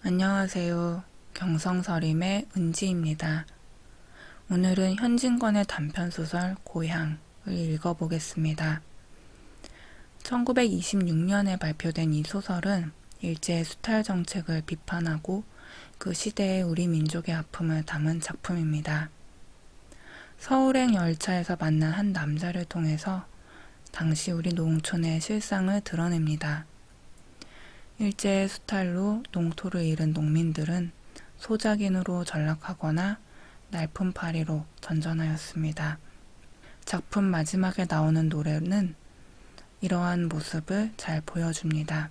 안녕하세요. 경성서림의 은지입니다. 오늘은 현진건의 단편소설 고향을 읽어보겠습니다. 1926년에 발표된 이 소설은 일제의 수탈 정책을 비판하고 그 시대의 우리 민족의 아픔을 담은 작품입니다. 서울행 열차에서 만난 한 남자를 통해서 당시 우리 농촌의 실상을 드러냅니다. 일제의 수탈로 농토를 잃은 농민들은 소작인으로 전락하거나 날품팔이로 전전하였습니다. 작품 마지막에 나오는 노래는 이러한 모습을 잘 보여줍니다.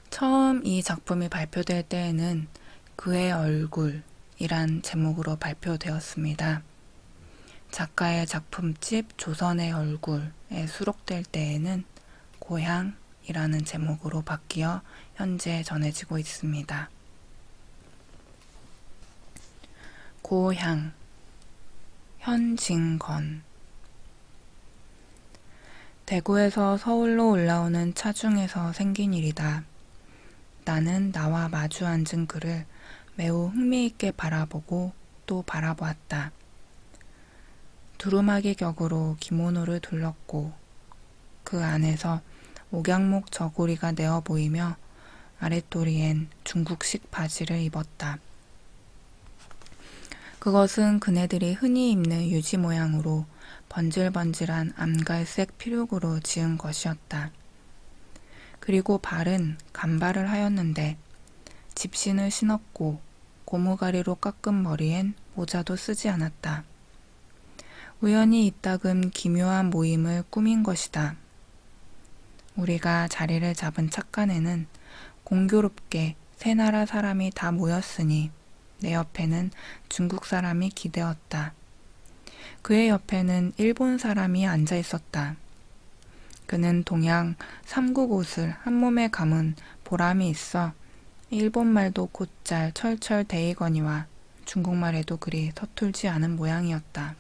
처음 이 작품이 발표될 때에는 그의 얼굴이란 제목으로 발표되었습니다. 작가의 작품집 조선의 얼굴에 수록될 때에는 고향이라는 제목으로 바뀌어 현재 전해지고 있습니다. 고향, 현진건. 대구에서 서울로 올라오는 차 중에서 생긴 일이다. 나는 나와 마주 앉은 그를 매우 흥미있게 바라보고 또 바라보았다. 두루마기 격으로 기모노를 둘렀고 그 안에서 옥양목 저고리가 내어 보이며 아랫도리엔 중국식 바지를 입었다. 그것은 그네들이 흔히 입는 유지 모양으로 번질번질한 암갈색 피룩으로 지은 것이었다. 그리고 발은 간발을 하였는데 집신을 신었고 고무가리로 깎은 머리엔 모자도 쓰지 않았다. 우연히 이따금 기묘한 모임을 꾸민 것이다. 우리가 자리를 잡은 착간에는 공교롭게 세 나라 사람이 다 모였으니 내 옆에는 중국 사람이 기대었다. 그의 옆에는 일본 사람이 앉아 있었다. 그는 동양 삼국 옷을 한 몸에 감은 보람이 있어 일본말도 곧잘 철철 대이거니와 중국말에도 그리 서툴지 않은 모양이었다.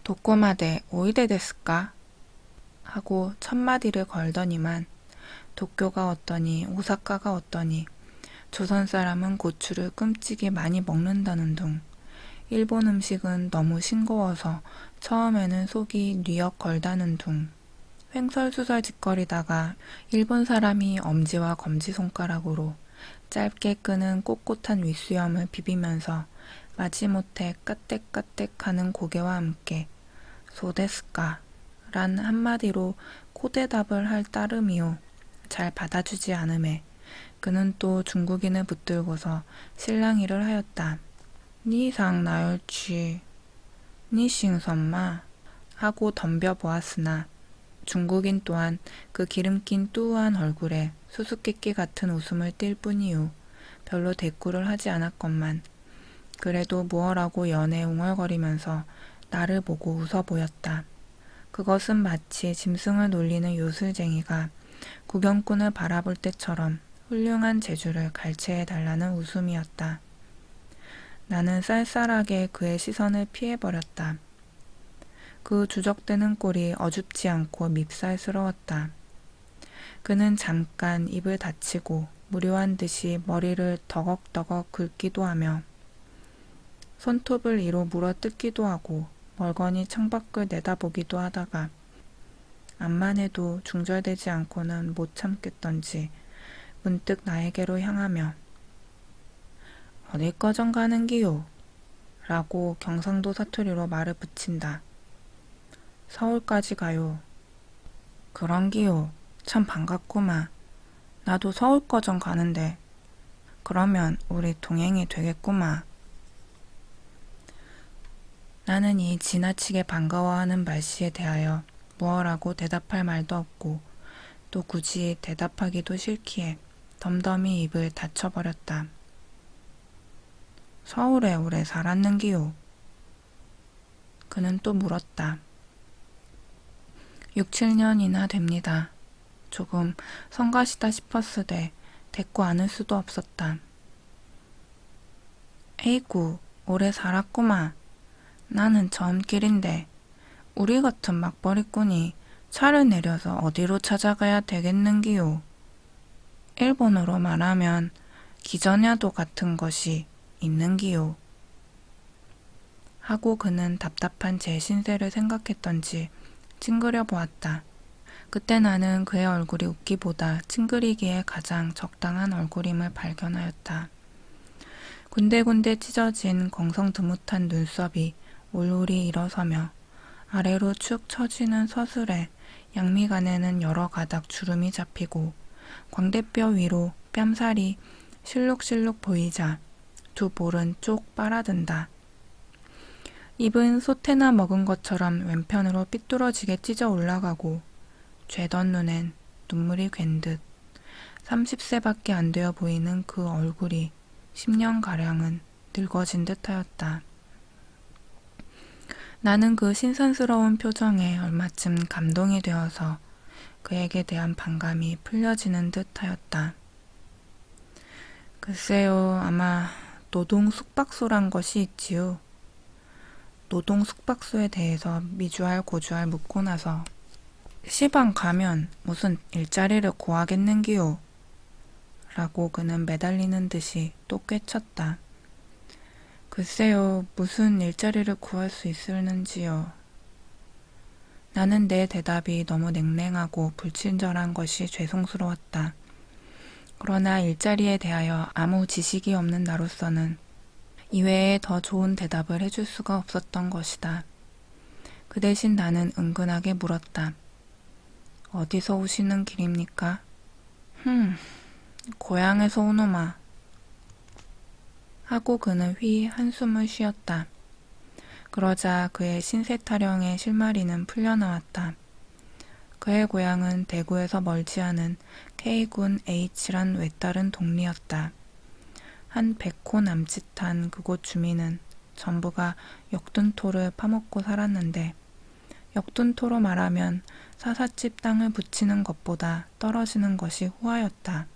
도꼬마데 오이데 데스까? 하고 첫마디를 걸더니만 도쿄가 어떠니 오사카가 어떠니 조선 사람은 고추를 끔찍이 많이 먹는다는 둥 일본 음식은 너무 싱거워서 처음에는 속이 뉘역 걸다는 둥 횡설수설 짓거리다가 일본 사람이 엄지와 검지손가락으로 짧게 끄는 꼿꼿한 윗수염을 비비면서 마지못해 까뜩까뜩하는 고개와 함께 소데스까 란 한마디로 코대답을 할 따름이요 잘 받아주지 않음에 그는 또 중국인을 붙들고서 실랑이를 하였다. 니상 나열취 니싱선마 하고 덤벼보았으나 중국인 또한 그 기름낀 뚜우한 얼굴에 수수께끼 같은 웃음을 띌 뿐이요 별로 대꾸를 하지 않았건만 그래도 무어라고 연애 웅얼거리면서 나를 보고 웃어 보였다. 그것은 마치 짐승을 놀리는 요술쟁이가 구경꾼을 바라볼 때처럼 훌륭한 재주를 갈채해달라는 웃음이었다. 나는 쌀쌀하게 그의 시선을 피해버렸다. 그 주적대는 꼴이 어줍지 않고 밉살스러웠다. 그는 잠깐 입을 닫히고 무료한 듯이 머리를 더걱더걱 긁기도 하며 손톱을 이로 물어뜯기도 하고 멀거니 창밖을 내다보기도 하다가 암만 해도 중절되지 않고는 못 참겠던지 문득 나에게로 향하며 어딜 꺼정 가는 기요? 라고 경상도 사투리로 말을 붙인다. 서울까지 가요. 그런 기요. 참 반갑구마. 나도 서울 꺼정 가는데 그러면 우리 동행이 되겠구마. 나는 이 지나치게 반가워하는 말씨에 대하여 무어라고 대답할 말도 없고 또 굳이 대답하기도 싫기에 덤덤히 입을 닫혀버렸다. 서울에 오래 살았는기요? 그는 또 물었다. 6, 7년이나 됩니다. 조금 성가시다 싶었으되 대꾸 않을 수도 없었다. 에이구, 오래 살았구마. 나는 처음 길인데 우리 같은 막벌이꾼이 차를 내려서 어디로 찾아가야 되겠는기요? 일본어로 말하면 기저냐도 같은 것이 있는기요. 하고 그는 답답한 제 신세를 생각했던지 찡그려 보았다. 그때 나는 그의 얼굴이 웃기보다 찡그리기에 가장 적당한 얼굴임을 발견하였다. 군데군데 찢어진 경성드뭇한 눈썹이 울울이 일어서며 아래로 축 처지는 서술에 양미간에는 여러 가닥 주름이 잡히고 광대뼈 위로 뺨살이 실룩실룩 보이자 두 볼은 쪽 빨아든다. 입은 소태나 먹은 것처럼 왼편으로 삐뚤어지게 찢어 올라가고 죄던 눈엔 눈물이 괜 듯 30세밖에 안 되어 보이는 그 얼굴이 10년가량은 늙어진 듯하였다. 나는 그 신선스러운 표정에 얼마쯤 감동이 되어서 그에게 대한 반감이 풀려지는 듯하였다. 글쎄요, 아마 노동 숙박소란 것이 있지요. 노동 숙박소에 대해서 미주알 고주알 묻고 나서 시방 가면 무슨 일자리를 구하겠는기요? 라고 그는 매달리는 듯이 또 꿰쳤다. 글쎄요, 무슨 일자리를 구할 수 있을는지요. 나는 내 대답이 너무 냉랭하고 불친절한 것이 죄송스러웠다. 그러나 일자리에 대하여 아무 지식이 없는 나로서는 이외에 더 좋은 대답을 해줄 수가 없었던 것이다. 그 대신 나는 은근하게 물었다. 어디서 오시는 길입니까? 고향에서 오노마. 하고 그는 휘 한숨을 쉬었다. 그러자 그의 신세 타령의 실마리는 풀려나왔다. 그의 고향은 대구에서 멀지 않은 K군 H란 외따른 동리였다. 한 100호 남짓한 그곳 주민은 전부가 역둔토를 파먹고 살았는데 역둔토로 말하면 사삿집 땅을 붙이는 것보다 떨어지는 것이 후하였다.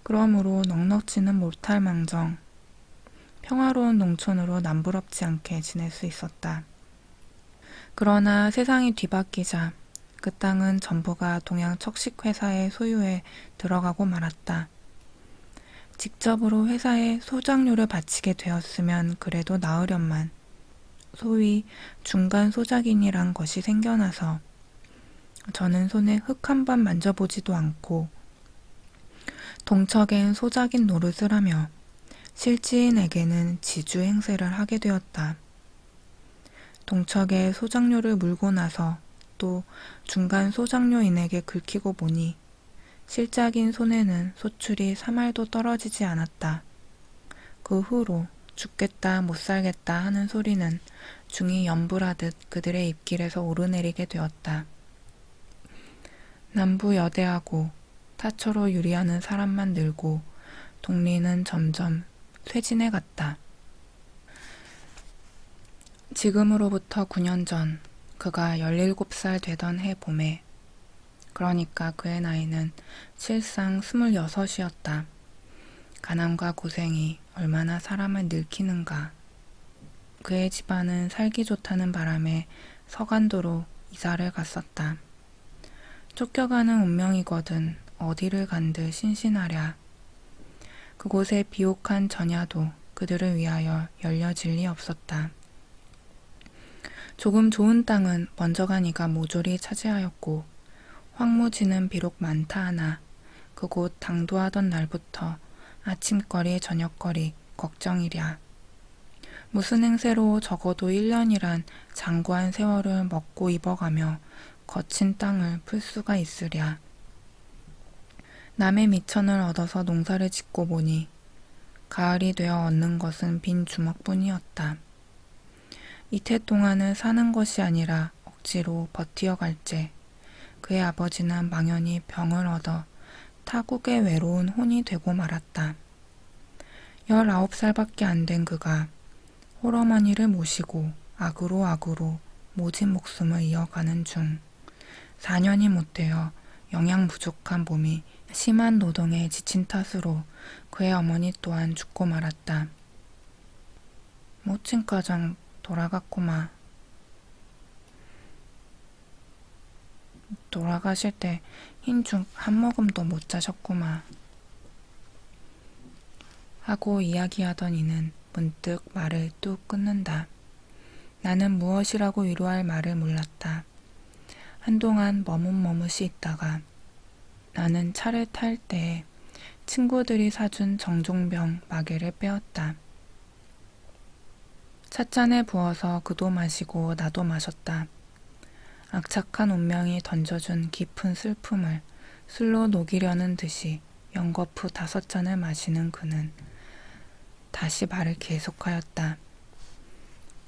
그러므로 넉넉지는 못할 망정 평화로운 농촌으로 남부럽지 않게 지낼 수 있었다. 그러나 세상이 뒤바뀌자 그 땅은 전부가 동양 척식회사의 소유에 들어가고 말았다. 직접으로 회사에 소작료를 바치게 되었으면 그래도 나으련만 소위 중간 소작인이란 것이 생겨나서 저는 손에 흙 한 번 만져보지도 않고 동척엔 소작인 노릇을 하며 실지인에게는 지주 행세를 하게 되었다. 동척에 소작료를 물고 나서 또 중간 소작료인에게 긁히고 보니 실작인 손에는 소출이 3알도 떨어지지 않았다. 그 후로 죽겠다 못 살겠다 하는 소리는 중이 연불하듯 그들의 입길에서 오르내리게 되었다. 남부 여대하고 타초로 유리하는 사람만 늘고 동리는 점점 쇠진해 갔다. 지금으로부터 9년 전 그가 17살 되던 해 봄에 그러니까 그의 나이는 실상 26이었다. 가난과 고생이 얼마나 사람을 늙히는가. 그의 집안은 살기 좋다는 바람에 서간도로 이사를 갔었다. 쫓겨가는 운명이거든 어디를 간들 신신하랴. 그곳의 비옥한 전야도 그들을 위하여 열려질 리 없었다. 조금 좋은 땅은 먼저 간 이가 모조리 차지하였고 황무지는 비록 많다 하나 그곳 당도하던 날부터 아침거리 저녁거리 걱정이랴. 무슨 행세로 적어도 1년이란 장구한 세월을 먹고 입어가며 거친 땅을 풀 수가 있으랴. 남의 미천을 얻어서 농사를 짓고 보니 가을이 되어 얻는 것은 빈 주먹뿐이었다. 이태 동안은 사는 것이 아니라 억지로 버티어갈째 그의 아버지는 망연히 병을 얻어 타국의 외로운 혼이 되고 말았다. 19살밖에 안 된 그가 홀어머니를 모시고 악으로 모진 목숨을 이어가는 중 4년이 못되어 영양 부족한 몸이 심한 노동에 지친 탓으로 그의 어머니 또한 죽고 말았다. 모친가정 돌아갔구마. 돌아가실 때 흰죽 한 모금도 못 자셨구마. 하고 이야기하던 이는 문득 말을 뚝 끊는다. 나는 무엇이라고 위로할 말을 몰랐다. 한동안 머뭇머뭇이 있다가 나는 차를 탈 때 친구들이 사준 정종병 마개를 빼었다. 찻잔에 부어서 그도 마시고 나도 마셨다. 악착한 운명이 던져준 깊은 슬픔을 술로 녹이려는 듯이 연거푸 5잔을 마시는 그는 다시 말을 계속하였다.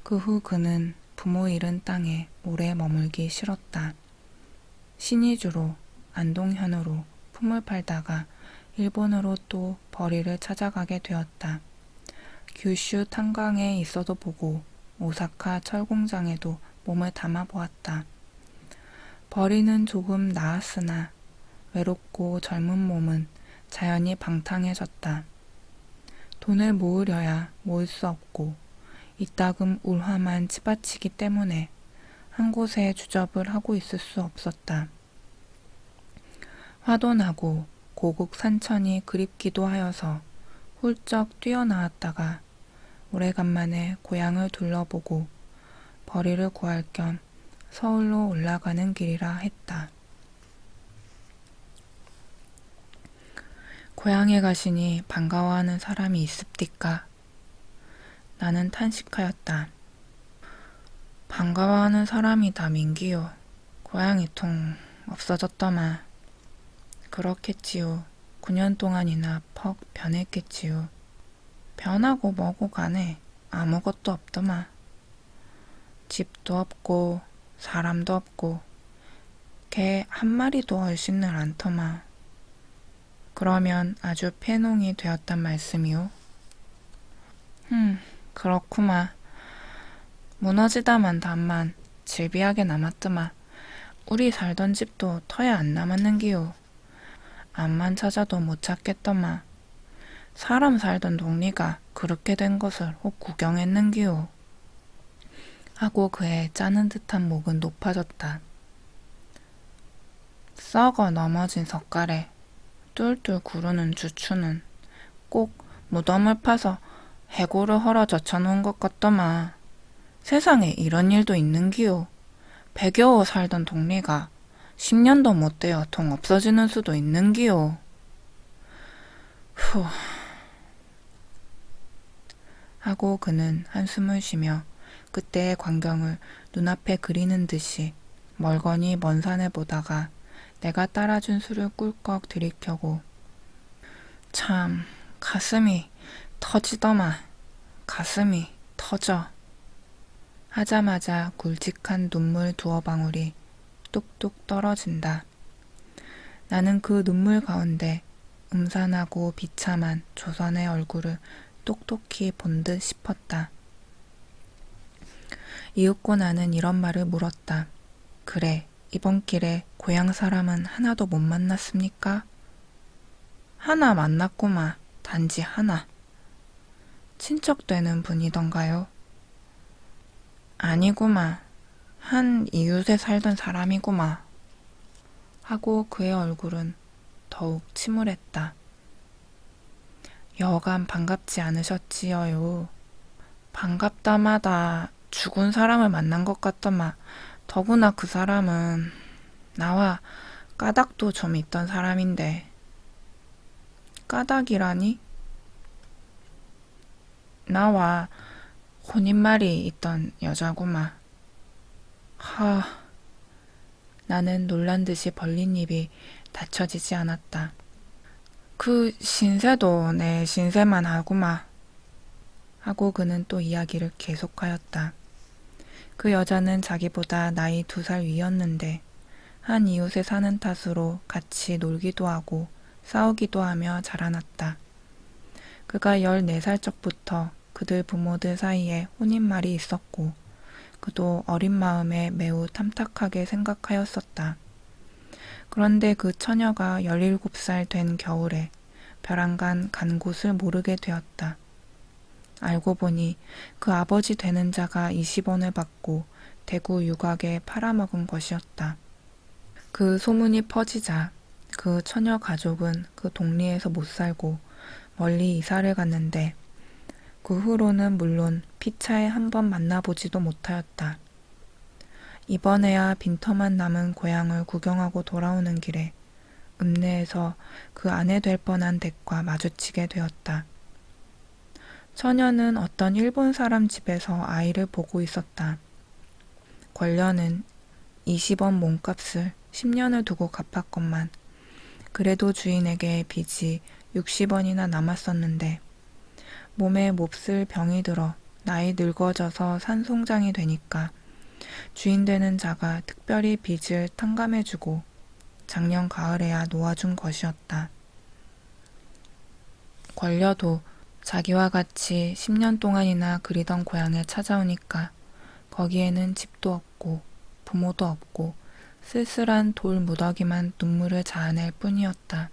그 후 그는 부모 잃은 땅에 오래 머물기 싫었다. 신의주로 안동현으로 품을 팔다가 일본으로 또 벌이를 찾아가게 되었다. 규슈 탄광에 있어도 보고 오사카 철공장에도 몸을 담아보았다. 벌이는 조금 나았으나 외롭고 젊은 몸은 자연히 방탕해졌다. 돈을 모으려야 모을 수 없고 이따금 울화만 치받치기 때문에 한 곳에 주접을 하고 있을 수 없었다. 화도 나고 고국 산천이 그립기도 하여서 훌쩍 뛰어나왔다가 오래간만에 고향을 둘러보고 벌이를 구할 겸 서울로 올라가는 길이라 했다. 고향에 가시니 반가워하는 사람이 있습니까? 나는 탄식하였다. 반가워하는 사람이 다 민기요. 고향이 통 없어졌더마. 그렇겠지요. 9년 동안이나 퍽 변했겠지요. 변하고 뭐고 가네. 아무것도 없더마. 집도 없고 사람도 없고 개 한 마리도 얼씬을 않더마. 그러면 아주 폐농이 되었단 말씀이오? 그렇구마. 무너지다만 단만 질비하게 남았더마. 우리 살던 집도 터에 안 남았는기요. 암만 찾아도 못 찾겠더마. 사람 살던 동리가 그렇게 된 것을 혹 구경했는기요. 하고 그의 짜는 듯한 목은 높아졌다. 썩어 넘어진 석갈에 뚫뚫 구르는 주추는 꼭 무덤을 파서 해고를 헐어 젖혀놓은 것 같더마. 세상에 이런 일도 있는기요. 100여호 살던 동리가 10년도 못 되어 통 없어지는 수도 있는기요. 후. 하고 그는 한숨을 쉬며 그때의 광경을 눈앞에 그리는 듯이 멀거니 먼 산을 보다가 내가 따라준 술을 꿀꺽 들이켜고 참 가슴이 터지더마. 가슴이 터져. 하자마자 굵직한 눈물 2방울이 뚝뚝 떨어진다. 나는 그 눈물 가운데 음산하고 비참한 조선의 얼굴을 똑똑히 본 듯 싶었다. 이윽고 나는 이런 말을 물었다. 그래, 이번 길에 고향 사람은 하나도 못 만났습니까? 하나 만났구마. 단지 하나. 친척되는 분이던가요? 아니구마. 한 이웃에 살던 사람이구마. 하고 그의 얼굴은 더욱 침울했다. 여간 반갑지 않으셨지어요. 반갑다마다 죽은 사람을 만난 것 같더마. 더구나 그 사람은 나와 까닭도 좀 있던 사람인데. 까닭이라니? 나와 혼인말이 있던 여자구마. 하... 나는 놀란 듯이 벌린 입이 닫혀지지 않았다. 그 신세도 내 신세만 하구마. 하고 그는 또 이야기를 계속하였다. 그 여자는 자기보다 나이 2살 위였는데 한 이웃에 사는 탓으로 같이 놀기도 하고 싸우기도 하며 자라났다. 그가 14살 적부터 그들 부모들 사이에 혼인말이 있었고 그도 어린 마음에 매우 탐탁하게 생각하였었다. 그런데 그 처녀가 17살 된 겨울에 벼랑간 간 곳을 모르게 되었다. 알고 보니 그 아버지 되는 자가 20원을 받고 대구 유곽에 팔아먹은 것이었다. 그 소문이 퍼지자 그 처녀 가족은 그 동리에서 못 살고 멀리 이사를 갔는데 그 후로는 물론 피차에 한번 만나보지도 못하였다. 이번에야 빈터만 남은 고향을 구경하고 돌아오는 길에 읍내에서 그 아내 될 뻔한 댁과 마주치게 되었다. 처녀는 어떤 일본 사람 집에서 아이를 보고 있었다. 권녀는 20원 몸값을 10년을 두고 갚았건만 그래도 주인에게 빚이 60원이나 남았었는데 몸에 몹쓸 병이 들어 나이 늙어져서 산송장이 되니까 주인 되는 자가 특별히 빚을 탕감해주고 작년 가을에야 놓아준 것이었다. 권녀도 자기와 같이 10년 동안이나 그리던 고향에 찾아오니까 거기에는 집도 없고 부모도 없고 쓸쓸한 돌 무더기만 눈물을 자아낼 뿐이었다.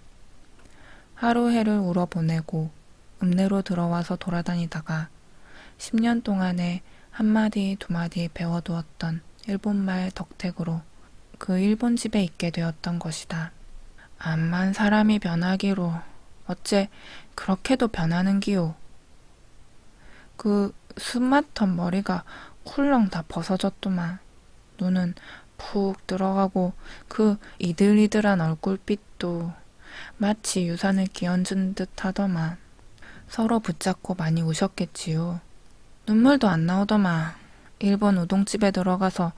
하루 해를 울어 보내고 읍내로 들어와서 돌아다니다가 10년 동안에 한마디 두마디 배워두었던 일본말 덕택으로 그 일본 집에 있게 되었던 것이다. 암만 사람이 변하기로 어째 그렇게도 변하는 기요. 그 숨막턴 머리가 훌렁 다 벗어졌더만 눈은 푹 들어가고 그 이들이들한 얼굴빛도 마치 유산을 끼얹은 듯 하더만 서로 붙잡고 많이 우셨겠지요. 눈물도 안 나오더만 일본 우동집에 들어가서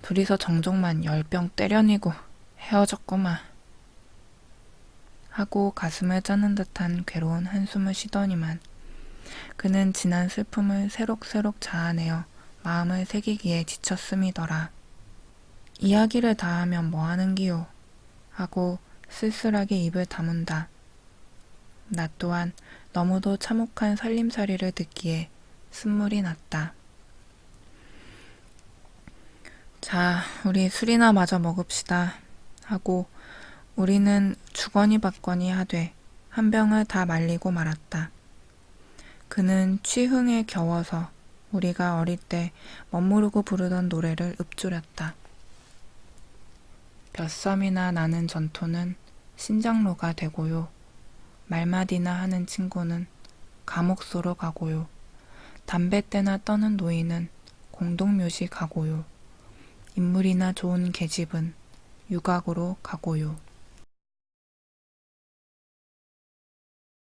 둘이서 정종만 10병 때려니고 헤어졌구만 하고 가슴을 짜는 듯한 괴로운 한숨을 쉬더니만 그는 지난 슬픔을 새록새록 자아내어 마음을 새기기에 지쳤음이더라. 이야기를 다 하면 뭐하는기요? 하고 쓸쓸하게 입을 다문다. 나 또한 너무도 참혹한 살림살이를 듣기에 쓴물이 났다. 자, 우리 술이나 마저 먹읍시다 하고 우리는 주거니 받거니 하되 한 병을 다 말리고 말았다. 그는 취흥에 겨워서 우리가 어릴 때 멋모르고 부르던 노래를 읊조렸다. 벼섬이나 나는 전토는 신장로가 되고요. 말마디나 하는 친구는 감옥소로 가고요. 담뱃대나 떠는 노인은 공동묘시 가고요. 인물이나 좋은 계집은 유각으로 가고요.